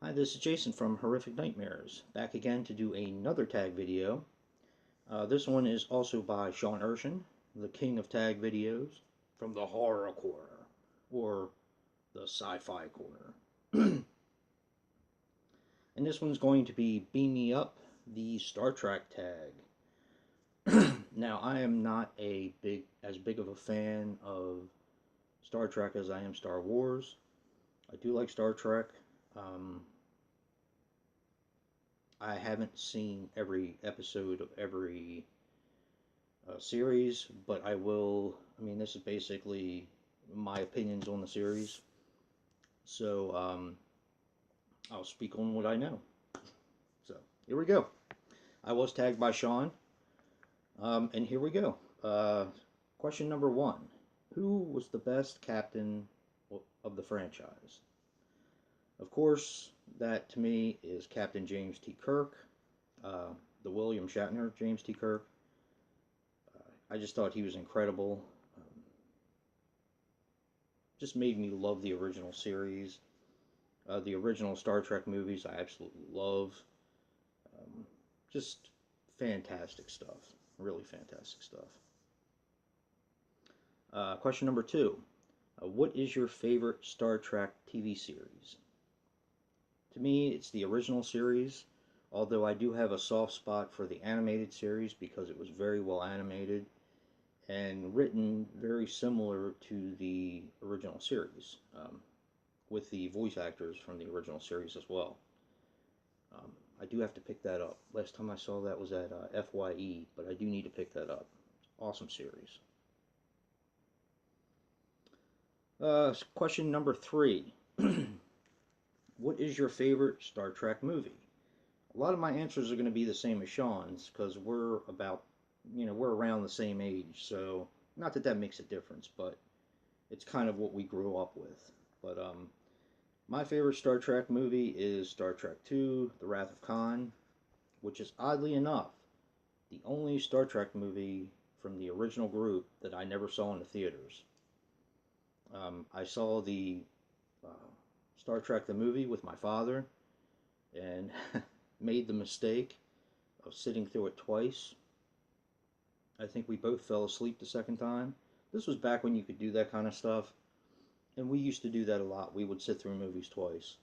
Hi, this is Jason from Horrific Nightmares, back again to do another tag video. This one is also by Sean Erschen, the king of tag videos, from the horror corner, or the sci-fi corner. And this one's going to be Beam Me Up, the Star Trek tag. Now, I am not as big of a fan of Star Trek as I am Star Wars. I do like Star Trek. I haven't seen every episode of every series, but I will. I mean, this is basically my opinions on the series. So, I'll speak on what I know. So, here we go. I was tagged by Sean, and here we go. Question number 1. Who was the best captain of the franchise? Of course, that to me is Captain James T. Kirk, the William Shatner James T. Kirk. I just thought he was incredible. Just made me love the original series. The original Star Trek movies I absolutely love. Just fantastic stuff. Really fantastic stuff. Question number 2. What is your favorite Star Trek TV series? To me, it's the original series, although I do have a soft spot for the animated series because it was very well animated and written very similar to the original series, with the voice actors from the original series as well. I do have to pick that up. Last time I saw that was at FYE, but I do need to pick that up. Awesome series. Question number 3. What is your favorite Star Trek movie? A lot of my answers are going to be the same as Sean's because we're around the same age. So, not that that makes a difference, but it's kind of what we grew up with. But my favorite Star Trek movie is Star Trek II: The Wrath of Khan, which is oddly enough the only Star Trek movie from the original group that I never saw in the theaters. I saw the Star Trek the movie with my father and made the mistake of sitting through it twice. I think we both fell asleep the second time. This was back when you could do that kind of stuff, and we used to do that a lot. We would sit through movies twice.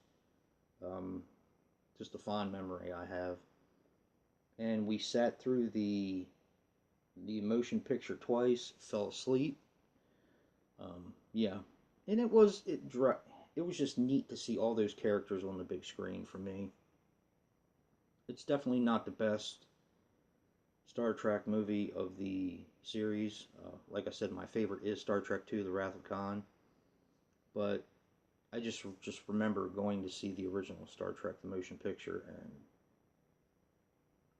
Just a fond memory I have. And we sat through the motion picture twice, fell asleep. Yeah, and it was just neat to see all those characters on the big screen for me. It's definitely not the best Star Trek movie of the series. Like I said, my favorite is Star Trek II: The Wrath of Khan. But I just remember going to see the original Star Trek the motion picture, and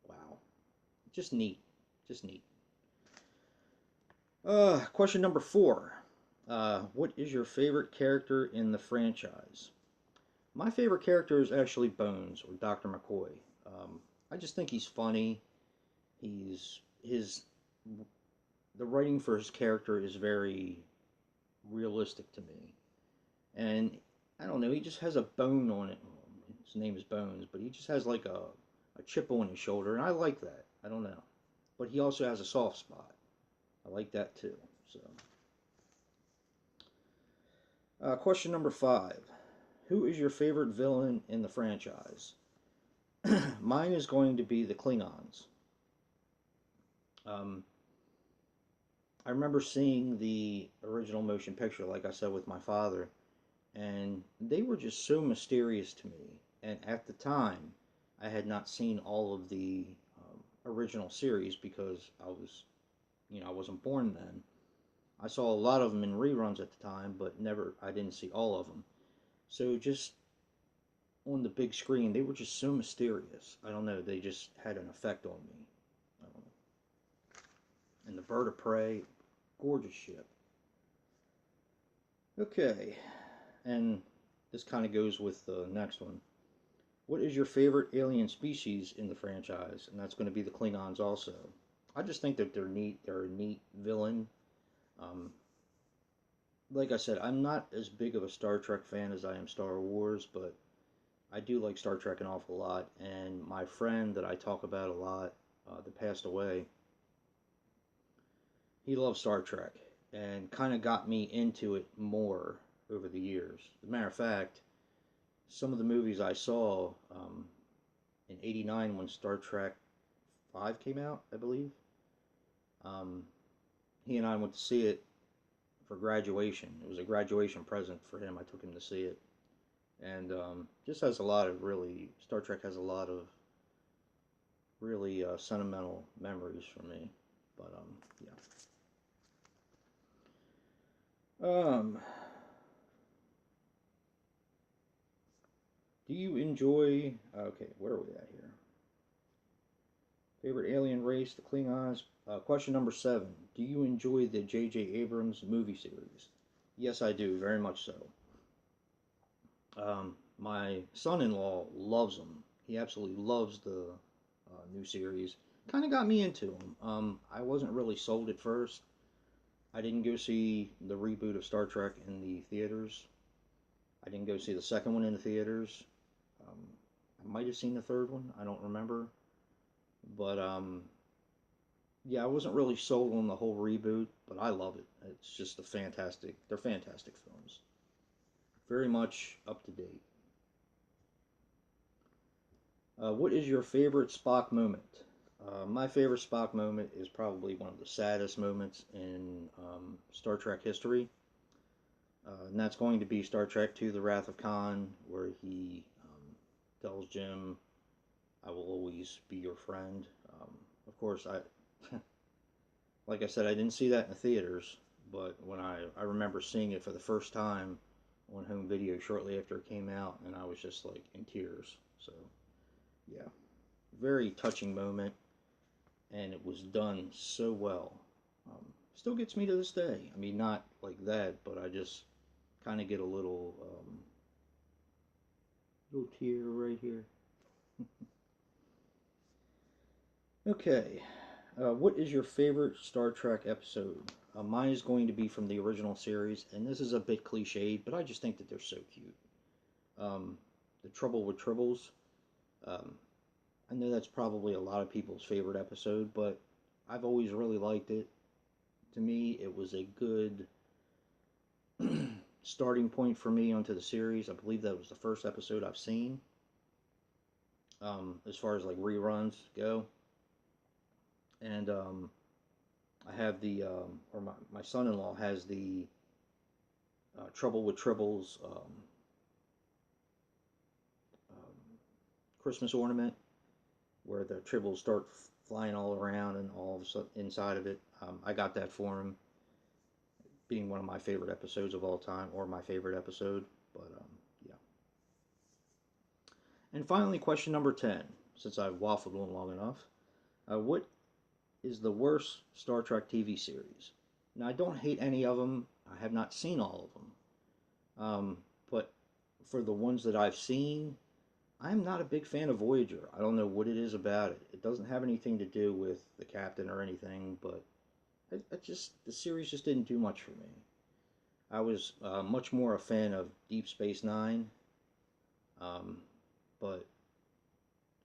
wow, just neat, just neat. Question number 4. What is your favorite character in the franchise? My favorite character is actually Bones, or Dr. McCoy. I just think he's funny. The writing for his character is very realistic to me. And I don't know, he just has a bone on it. His name is Bones, but he just has like a chip on his shoulder, and I like that. I don't know. But he also has a soft spot. I like that too. So, question number 5. Who is your favorite villain in the franchise? Mine is going to be the Klingons. I remember seeing the original motion picture, like I said, with my father, and they were just so mysterious to me. And at the time, I had not seen all of the original series because I wasn't born then. I saw a lot of them in reruns at the time, but I didn't see all of them. So just on the big screen, they were just so mysterious. I don't know, they just had an effect on me. I don't know. And the Bird of Prey, gorgeous ship. Okay, and this kind of goes with the next one. What is your favorite alien species in the franchise? And that's going to be the Klingons also. I just think that they're neat. They're a neat villain. Like I said, I'm not as big of a Star Trek fan as I am Star Wars, but I do like Star Trek an awful lot, and my friend that I talk about a lot, that passed away, he loves Star Trek and kind of got me into it more over the years. As a matter of fact, some of the movies I saw in '89 when Star Trek 5 came out, I believe, um, he and I went to see it for graduation. It was a graduation present for him. I took him to see it. And just has a lot of really, Star Trek has a lot of really sentimental memories for me. But yeah. Do you enjoy? Okay, where are we at here? Favorite alien race, the Klingons. Question number 7. Do you enjoy the J.J. Abrams movie series? Yes, I do, very much so. My son-in-law loves them. He absolutely loves the new series. Kind of got me into them. I wasn't really sold at first. I didn't go see the reboot of Star Trek in the theaters. I didn't go see the second one in the theaters. Um, I might have seen the third one. I don't remember. But yeah, I wasn't really sold on the whole reboot, but I love it. It's just a fantastic. They're fantastic films. Very much up to date. What is your favorite Spock moment? My favorite Spock moment is probably one of the saddest moments in Star Trek history. And that's going to be Star Trek II: The Wrath of Khan, where he tells Jim, "I will always be your friend." Of course, like I said, I didn't see that in the theaters, but when I remember seeing it for the first time on home video shortly after it came out, and I was just like in tears. So yeah, very touching moment, and it was done so well. Still gets me to this day. I mean, not like that, but I just kind of get a little tear right here. Okay, what is your favorite Star Trek episode? Mine is going to be from the original series, and this is a bit cliched, but I just think that they're so cute. Um, the Trouble with Tribbles. Um, I know that's probably a lot of people's favorite episode, but I've always really liked it. To me, it was a good starting point for me onto the series. I believe that was the first episode I've seen, as far as like reruns go. And I have or my son-in-law has the Trouble with Tribbles um, Christmas ornament where the tribbles start flying all around and all of a sudden inside of it. I got that for him, being one of my favorite episodes of all time, or my favorite episode. But yeah. And finally, question number 10, since I've waffled on long enough. What is the worst Star Trek TV series? Now, I don't hate any of them. I have not seen all of them. But for the ones that I've seen, I'm not a big fan of Voyager. I don't know what it is about it. It doesn't have anything to do with the captain or anything, but the series just didn't do much for me. I was much more a fan of Deep Space Nine, um, but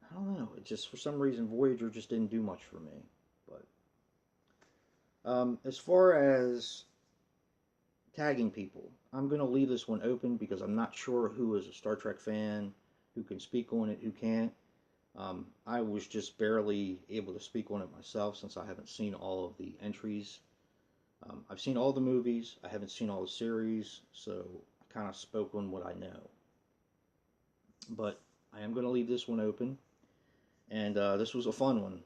I don't know. It just, for some reason, Voyager just didn't do much for me. But as far as tagging people, I'm going to leave this one open because I'm not sure who is a Star Trek fan, who can speak on it, who can't. I was just barely able to speak on it myself since I haven't seen all of the entries. I've seen all the movies, I haven't seen all the series, so I kind of spoke on what I know. But I am going to leave this one open, and this was a fun one.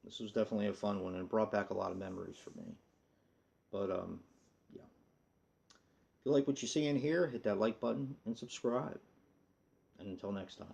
This was definitely a fun one, and it brought back a lot of memories for me. But yeah. If you like what you see in here, hit that like button and subscribe. And until next time.